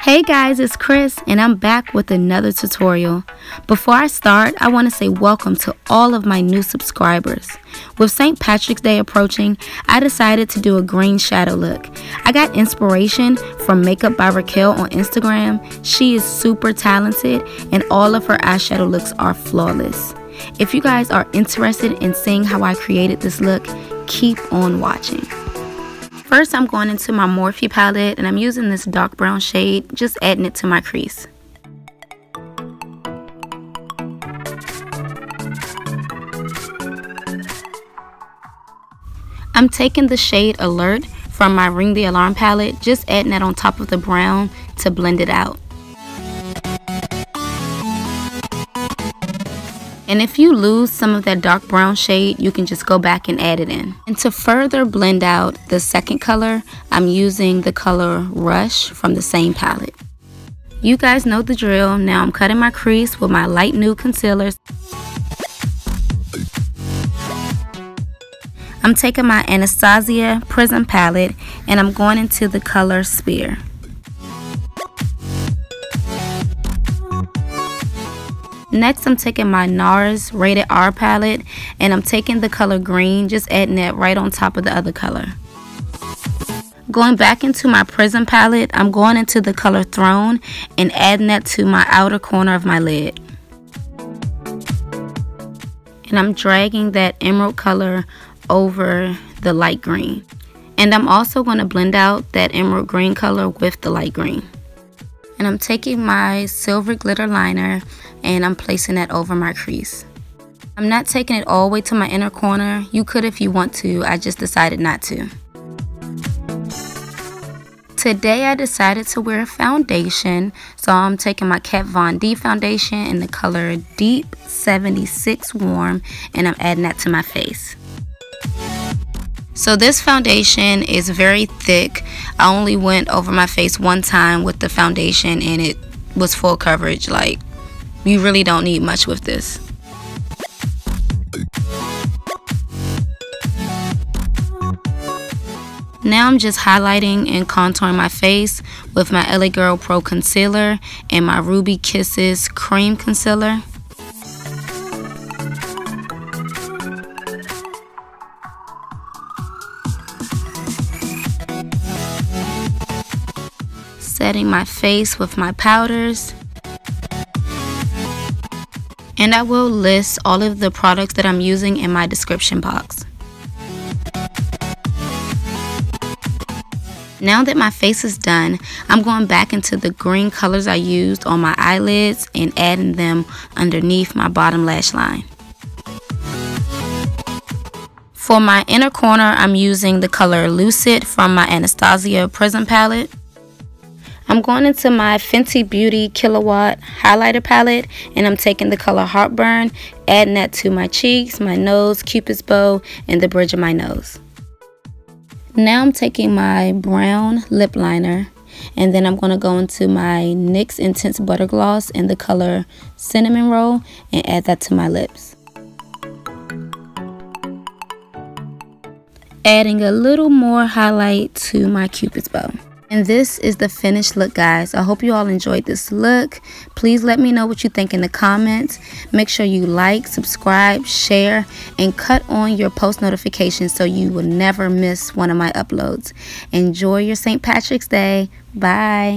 Hey guys, it's Kris and I'm back with another tutorial. Before I start, I want to say welcome to all of my new subscribers. With St. Patrick's Day approaching, I decided to do a green shadow look. I got inspiration from Makeup by Raquel on Instagram. She is super talented and all of her eyeshadow looks are flawless. If you guys are interested in seeing how I created this look, keep on watching. First, I'm going into my Morphe palette and I'm using this dark brown shade, just adding it to my crease. I'm taking the shade Alert from my Ring the Alarm palette, just adding that on top of the brown to blend it out. And if you lose some of that dark brown shade, you can just go back and add it in. And to further blend out the second color, I'm using the color Rush from the same palette. You guys know the drill. Now I'm cutting my crease with my light nude concealer. I'm taking my Anastasia Prism palette and I'm going into the color Spear. Next, I'm taking my NARS Rated R palette and I'm taking the color Green, just adding that right on top of the other color. Going back into my Prism palette, I'm going into the color Throne and adding that to my outer corner of my lid. And I'm dragging that emerald color over the light green. And I'm also going to blend out that emerald green color with the light green. And I'm taking my silver glitter liner and I'm placing that over my crease. I'm not taking it all the way to my inner corner. You could if you want to, I just decided not to. Today I decided to wear a foundation, so I'm taking my Kat Von D foundation in the color Deep 76 Warm and I'm adding that to my face. So this foundation is very thick. I only went over my face one time with the foundation and it was full coverage. Like, you really don't need much with this. Now I'm just highlighting and contouring my face with my LA Girl Pro Concealer and my Ruby Kisses Cream Concealer. Setting my face with my powders. And I will list all of the products that I'm using in my description box. Now that my face is done, I'm going back into the green colors I used on my eyelids and adding them underneath my bottom lash line. For my inner corner, I'm using the color Lucid from my Anastasia Prism palette. I'm going into my Fenty Beauty Killawatt highlighter palette and I'm taking the color Heartburn, adding that to my cheeks, my nose, cupid's bow, and the bridge of my nose. Now I'm taking my brown lip liner and then I'm going to go into my NYX Intense Butter Gloss in the color Cinnamon Roll and add that to my lips. Adding a little more highlight to my cupid's bow. And this is the finished look, guys. I hope you all enjoyed this look. Please let me know what you think in the comments. Make sure you like, subscribe, share, and cut on your post notifications so you will never miss one of my uploads. Enjoy your St. Patrick's Day. Bye.